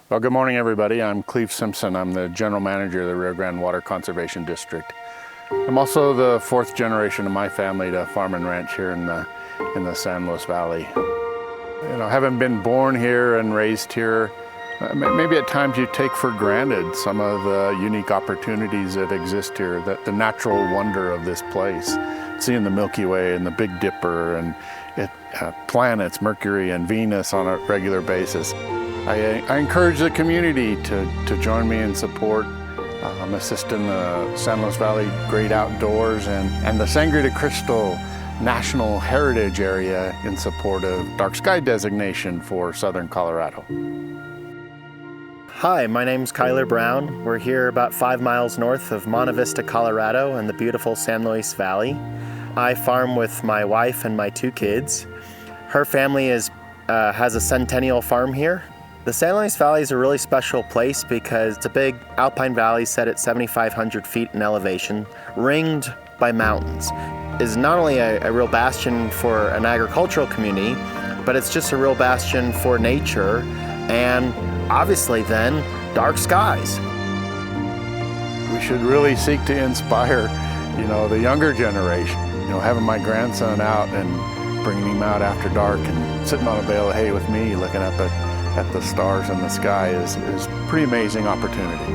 Well, good morning, everybody. I'm Cleave Simpson. I'm the general manager of the Rio Grande Water Conservation District. I'm also the fourth generation of my family to farm and ranch here in the San Luis Valley. You know, having been born here and raised here, maybe at times you take for granted some of the unique opportunities that exist here, the natural wonder of this place. Seeing the Milky Way and the Big Dipper and planets, Mercury and Venus on a regular basis. I encourage the community to join me in support. I'm assisting the San Luis Valley Great Outdoors and the Sangre de Cristo National Heritage Area in support of dark sky designation for southern Colorado. Hi, my name's Kyler Brown. We're here about 5 miles north of Monte Vista, Colorado in the beautiful San Luis Valley. I farm with my wife and my 2 kids. Her family has a centennial farm here. The San Luis Valley is a really special place because it's a big alpine valley set at 7,500 feet in elevation, ringed by mountains. It's not only a real bastion for an agricultural community, but it's just a real bastion for nature and obviously then dark skies. We should really seek to inspire, the younger generation. Having my grandson out and bringing him out after dark and sitting on a bale of hay with me looking up at the stars in the sky is a pretty amazing opportunity.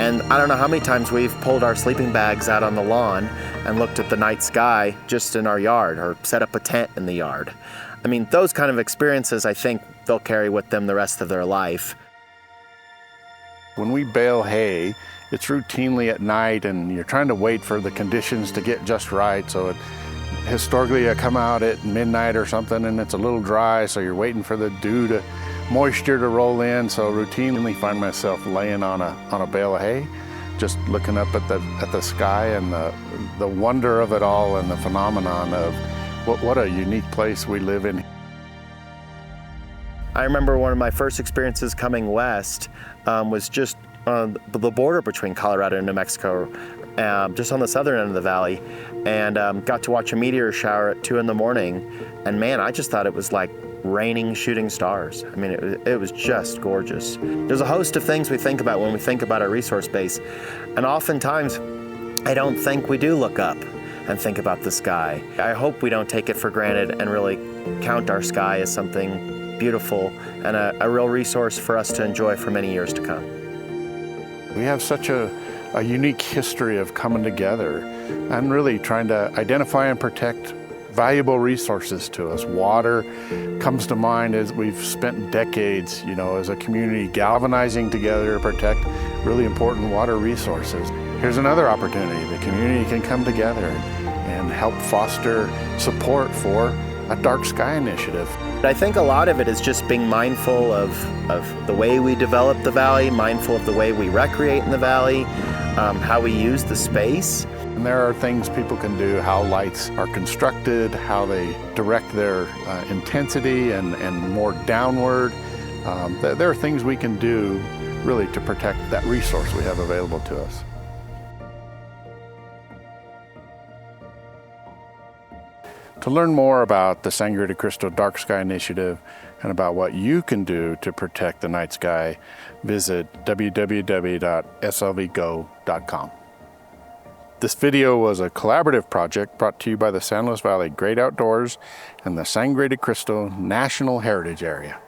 And I don't know how many times we've pulled our sleeping bags out on the lawn and looked at the night sky just in our yard or set up a tent in the yard. I mean, those kind of experiences I think they'll carry with them the rest of their life. When we bale hay, it's routinely at night and you're trying to wait for the conditions to get just right. So historically I come out at midnight or something and it's a little dry, so you're waiting for the moisture to roll in. So routinely find myself laying on a bale of hay, just looking up at the sky and the wonder of it all and the phenomenon of what a unique place we live in. I remember one of my first experiences coming west was just on the border between Colorado and New Mexico, just on the southern end of the valley, and got to watch a meteor shower at 2 in the morning. And man, I just thought it was like raining shooting stars. I mean, it was just gorgeous. There's a host of things we think about when we think about our resource base, and oftentimes I don't think we do look up and think about the sky. I hope we don't take it for granted and really count our sky as something beautiful and a real resource for us to enjoy for many years to come. We have such a unique history of coming together and really trying to identify and protect valuable resources to us. Water comes to mind as we've spent decades, as a community galvanizing together to protect really important water resources. Here's another opportunity. The community can come together and help foster support for a dark sky initiative. I think a lot of it is just being mindful of the way we develop the valley, mindful of the way we recreate in the valley, how we use the space. And there are things people can do, how lights are constructed, how they direct their intensity and more downward. There are things we can do really to protect that resource we have available to us. To learn more about the Sangre de Cristo Dark Sky Initiative and about what you can do to protect the night sky, visit www.slvgo.com. This video was a collaborative project brought to you by the San Luis Valley Great Outdoors and the Sangre de Cristo National Heritage Area.